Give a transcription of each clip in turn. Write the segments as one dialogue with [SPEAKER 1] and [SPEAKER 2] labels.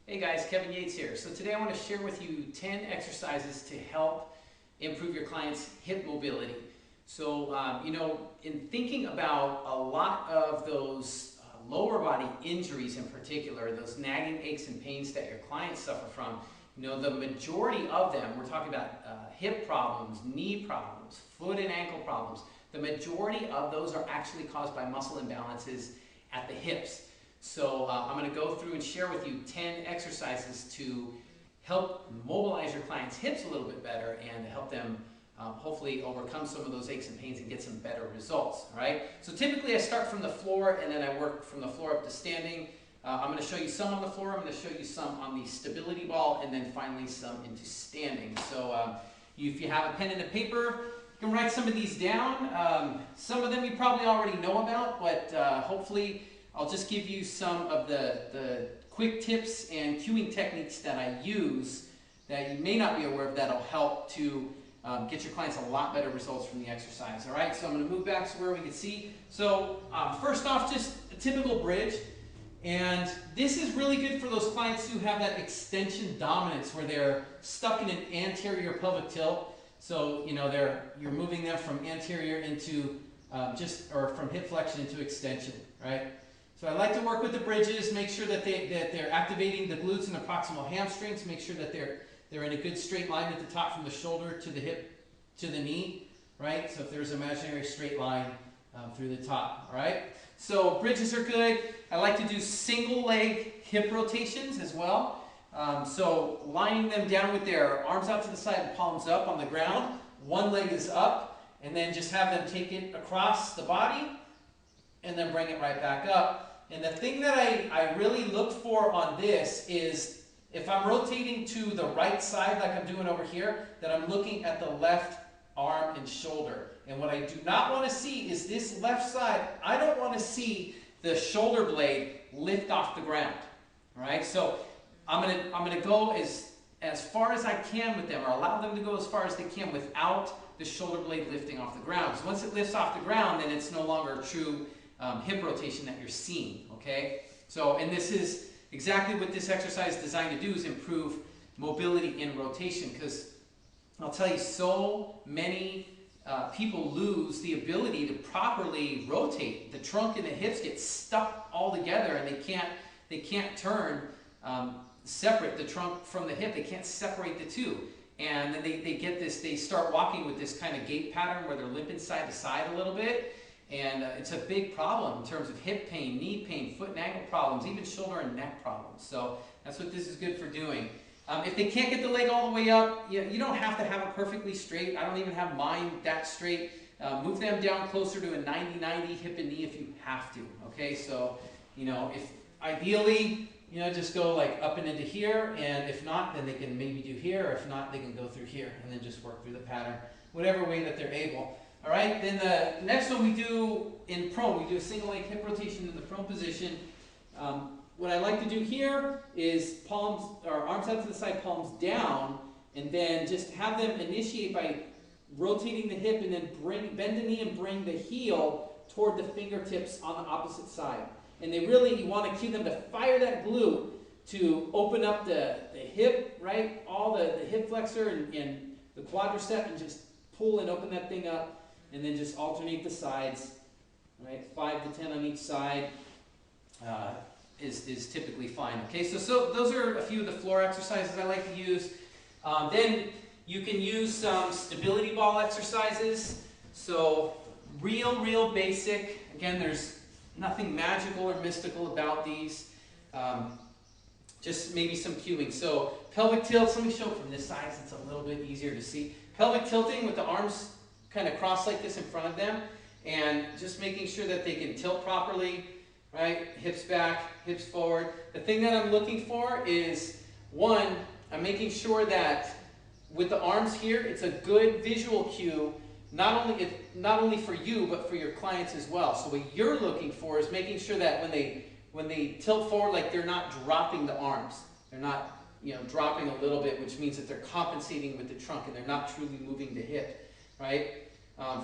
[SPEAKER 1] Hey guys, Kevin Yates here. So today I want to share with you 10 exercises to help improve your client's hip mobility. So, in thinking about a lot of those lower body injuries in particular, those nagging aches and pains that your clients suffer from, the majority of them, we're talking about hip problems, knee problems, foot and ankle problems, the majority of those are actually caused by muscle imbalances at the hips. So I'm going to go through and share with you 10 exercises to help mobilize your client's hips a little bit better and help them hopefully overcome some of those aches and pains and get some better results. All right? So typically I start from the floor and then I work from the floor up to standing. I'm going to show you some on the floor, I'm going to show you some on the stability ball, and then finally some into standing. So if you have a pen and a paper, you can write some of these down. Some of them you probably already know about, but hopefully I'll just give you some of the quick tips and cueing techniques that I use that you may not be aware of that'll help to get your clients a lot better results from the exercise. All right, so I'm going to move back to where we can see. So first off, just a typical bridge. And this is really good for those clients who have that extension dominance where they're stuck in an anterior pelvic tilt. So, you're moving them from anterior into or from hip flexion into extension, right? So I like to work with the bridges, make sure that they're activating the glutes and the proximal hamstrings, make sure that they're in a good straight line at the top from the shoulder to the hip to the knee, right? So if there's an imaginary straight line through the top, all right? So bridges are good. I like to do single leg hip rotations as well. So lining them down with their arms out to the side and palms up on the ground. One leg is up, and then just have them take it across the body and then bring it right back up. And the thing that I really look for on this is if I'm rotating to the right side like I'm doing over here, that I'm looking at the left arm and shoulder. And what I do not want to see is this left side. I don't want to see the shoulder blade lift off the ground. All right, so I'm gonna go as far as I can with them, or allow them to go as far as they can without the shoulder blade lifting off the ground. So once it lifts off the ground, then it's no longer a true hip rotation that you're seeing, okay? So, and this is exactly what this exercise is designed to do, is improve mobility in rotation, because I'll tell you, so many people lose the ability to properly rotate. The trunk and the hips get stuck all together, and they can't turn separate the trunk from the hip. They can't separate the two. And then they get this, they start walking with this kind of gait pattern where they're limping side to side a little bit. And it's a big problem in terms of hip pain, knee pain, foot and ankle problems, even shoulder and neck problems. So that's what this is good for doing. If they can't get the leg all the way up, you don't have to have it perfectly straight. I don't even have mine that straight. Move them down closer to a 90-90 hip and knee if you have to. Okay, so if ideally, just go like up and into here, and if not, then they can maybe do here, or if not, they can go through here and then just work through the pattern, whatever way that they're able. All right, then the next one we do in prone. We do a single leg hip rotation in the prone position. What I like to do here is arms out to the side, palms down, and then just have them initiate by rotating the hip and then bend the knee and bring the heel toward the fingertips on the opposite side. And you want to cue them to fire that glute to open up the hip, right? All the hip flexor and the quadricep, and just pull and open that thing up. And then just alternate the sides, right? 5 to 10 on each side is typically fine. Okay, so those are a few of the floor exercises I like to use. Then you can use some stability ball exercises. So real basic. Again, there's nothing magical or mystical about these. Just maybe some cueing. So pelvic tilts. Let me show it from this side so it's a little bit easier to see. Pelvic tilting with the arms kind of cross like this in front of them, and just making sure that they can tilt properly, right? Hips back, hips forward. The thing that I'm looking for is, one, I'm making sure that with the arms here, it's a good visual cue, not only for you, but for your clients as well. So what you're looking for is making sure that when they tilt forward, like they're not dropping the arms. They're not, dropping a little bit, which means that they're compensating with the trunk and they're not truly moving the hip, right?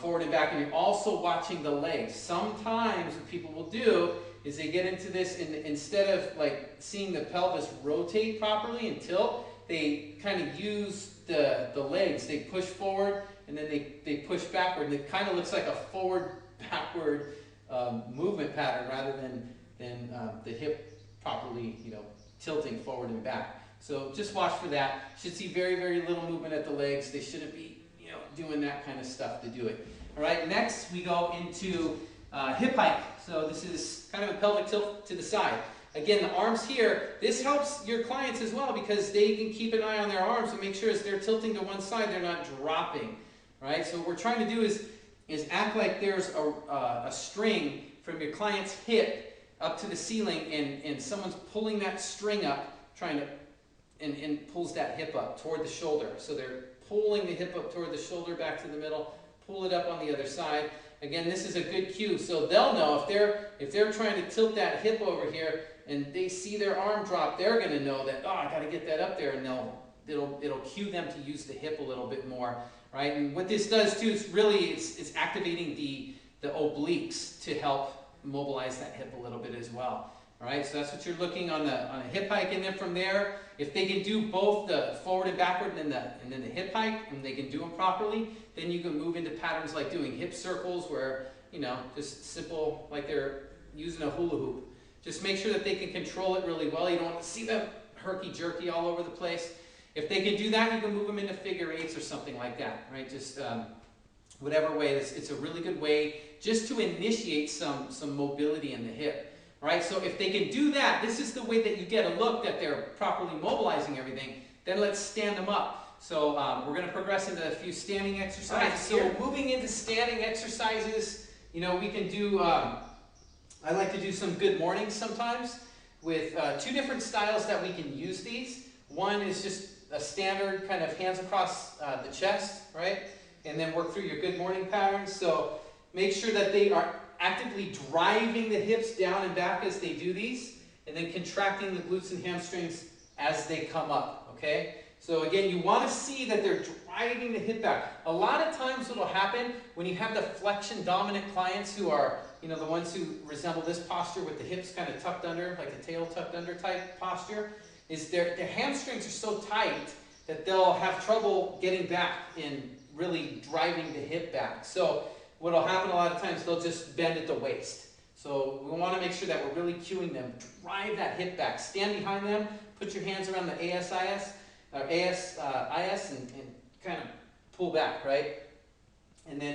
[SPEAKER 1] Forward and back, and you're also watching the legs. Sometimes what people will do is they get into this, and instead of like seeing the pelvis rotate properly and tilt, they kind of use the legs. They push forward and then they push backward, and it kind of looks like a forward-backward movement pattern rather than the hip properly, tilting forward and back. So just watch for that. You should see very, very little movement at the legs. They shouldn't be, doing that kind of stuff to do it. All right, next we go into hip hike. So this is kind of a pelvic tilt to the side. Again, the arms here, this helps your clients as well because they can keep an eye on their arms and make sure as they're tilting to one side, they're not dropping. Right? So what we're trying to do is act like there's a string from your client's hip up to the ceiling, and someone's pulling that string up, and pulls that hip up toward the shoulder. So they're pulling the hip up toward the shoulder, back to the middle, pull it up on the other side. Again, this is a good cue, so they'll know if they're trying to tilt that hip over here and they see their arm drop, they're going to know that, I got to get that up there, and it'll cue them to use the hip a little bit more, right? And what this does too is really it's activating the obliques to help mobilize that hip a little bit as well. All right, so that's what you're looking on a hip hike, and then from there, if they can do both the forward and backward and then the hip hike, and they can do them properly, then you can move into patterns like doing hip circles, where just simple, like they're using a hula hoop. Just make sure that they can control it really well. You don't want to see them herky jerky all over the place. If they can do that, you can move them into figure eights or something like that, right? Just whatever way. It's a really good way just to initiate some mobility in the hip. Right, so if they can do that, this is the way that you get a look that they're properly mobilizing everything. Then let's stand them up. So we're going to progress into a few standing exercises. Right, so moving into standing exercises, we can do, I like to do some good mornings sometimes with two different styles that we can use these. One is just a standard kind of hands across the chest, right? And then work through your good morning patterns. So make sure that they are actively driving the hips down and back as they do these, and then contracting the glutes and hamstrings as they come up, okay? So again, you want to see that they're driving the hip back. A lot of times what will happen when you have the flexion dominant clients who are, the ones who resemble this posture with the hips kind of tucked under, like the tail tucked under type posture, is their hamstrings are so tight that they'll have trouble getting back and really driving the hip back. So what will happen a lot of times, they'll just bend at the waist. So we want to make sure that we're really cueing them. Drive that hip back. Stand behind them. Put your hands around the ASIS and kind of pull back, right? And then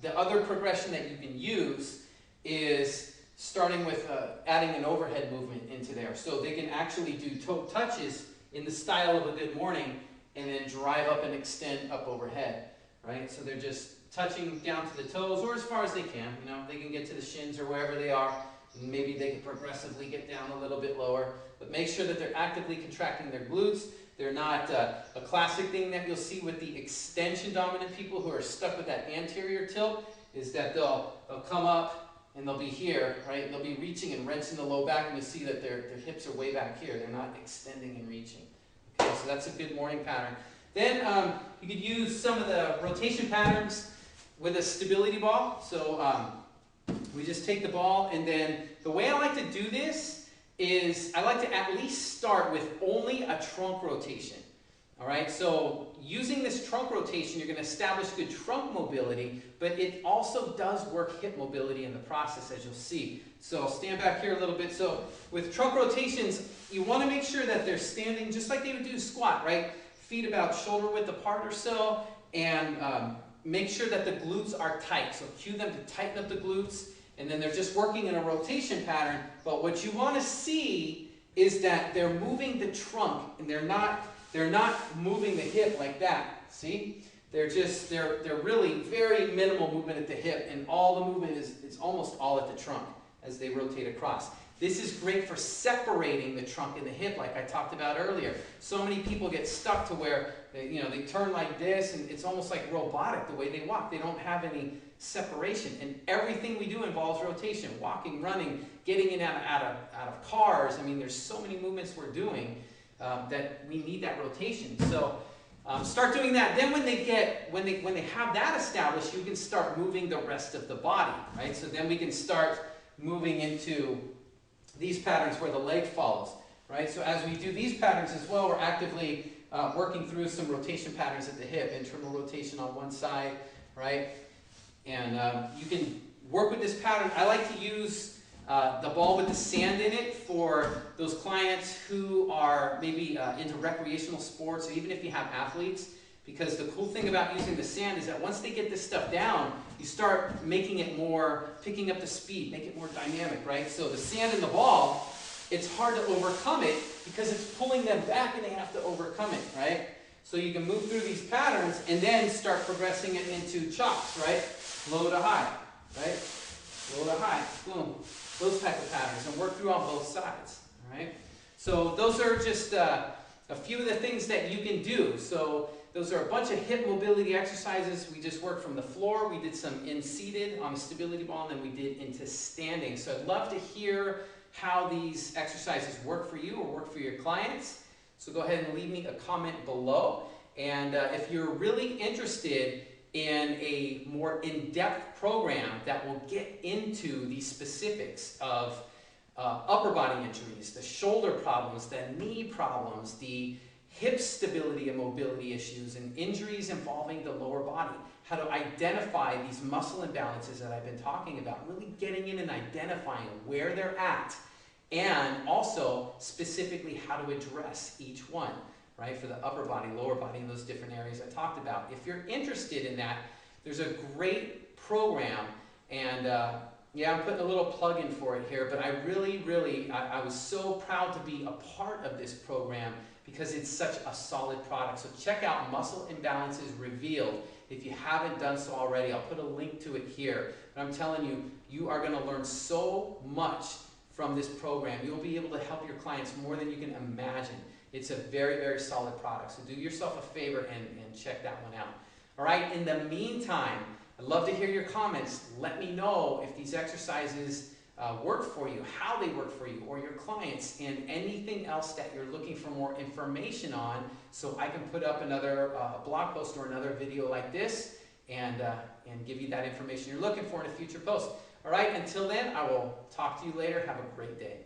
[SPEAKER 1] the other progression that you can use is starting with adding an overhead movement into there. So they can actually do toe touches in the style of a good morning, and then drive up and extend up overhead, right? So they're just touching down to the toes, or as far as they can. They can get to the shins or wherever they are, and maybe they can progressively get down a little bit lower. But make sure that they're actively contracting their glutes. They're not a classic thing that you'll see with the extension dominant people who are stuck with that anterior tilt is that they'll come up and they'll be here, right? And they'll be reaching and wrenching the low back, and you'll see that their hips are way back here. They're not extending and reaching. Okay, so that's a good morning pattern. Then you could use some of the rotation patterns with a stability ball. So we just take the ball, and then the way I like to do this is I like to at least start with only a trunk rotation. All right, so using this trunk rotation, you're going to establish good trunk mobility, but it also does work hip mobility in the process, as you'll see. So I'll stand back here a little bit. So with trunk rotations, you want to make sure that they're standing just like they would do a squat, right? Feet about shoulder width apart or so, and make sure that the glutes are tight. So cue them to tighten up the glutes, and then they're just working in a rotation pattern. But what you want to see is that they're moving the trunk, and they're not moving the hip like that. See? They're really very minimal movement at the hip, and all the movement is almost all at the trunk as they rotate across. This is great for separating the trunk and the hip, like I talked about earlier. So many people get stuck to where they turn like this, and it's almost like robotic the way they walk. They don't have any separation, and everything we do involves rotation: walking, running, getting in and out of cars. I mean, there's so many movements we're doing that we need that rotation. So start doing that. Then when they have that established, you can start moving the rest of the body, right? So then we can start moving into these patterns where the leg follows, right? So as we do these patterns as well, we're actively working through some rotation patterns at the hip, internal rotation on one side, right? And you can work with this pattern. I like to use the ball with the sand in it for those clients who are maybe into recreational sports, or even if you have athletes, because the cool thing about using the sand is that once they get this stuff down, you start making it more, picking up the speed, make it more dynamic, right? So the sand in the ball, it's hard to overcome it because it's pulling them back and they have to overcome it, right? So you can move through these patterns and then start progressing it into chops, right? Low to high, right? Low to high, boom. Those type of patterns, and work through on both sides, all right? So those are just a few of the things that you can do. So those are a bunch of hip mobility exercises. We just worked from the floor. We did some in seated on the stability ball, and then we did into standing. So I'd love to hear how these exercises work for you or work for your clients. So go ahead and leave me a comment below. And if you're really interested in a more in-depth program that will get into the specifics of upper body injuries, the shoulder problems, the knee problems, the hip stability and mobility issues, and injuries involving the lower body, how to identify these muscle imbalances that I've been talking about, really getting in and identifying where they're at, and also specifically how to address each one, right, for the upper body, lower body, and those different areas I talked about. If you're interested in that, there's a great program, and yeah, I'm putting a little plug in for it here, but I really, I was so proud to be a part of this program because it's such a solid product. So check out Muscle Imbalances Revealed. If you haven't done so already, I'll put a link to it here. But I'm telling you, you are going to learn so much from this program. You'll be able to help your clients more than you can imagine. It's a very solid product. So do yourself a favor and check that one out. All right, in the meantime, I'd love to hear your comments. Let me know if these exercises work for you, how they work for you or your clients, and anything else that you're looking for more information on, so I can put up another blog post or another video like this and give you that information you're looking for in a future post. All right, until then, I will talk to you later. Have a great day.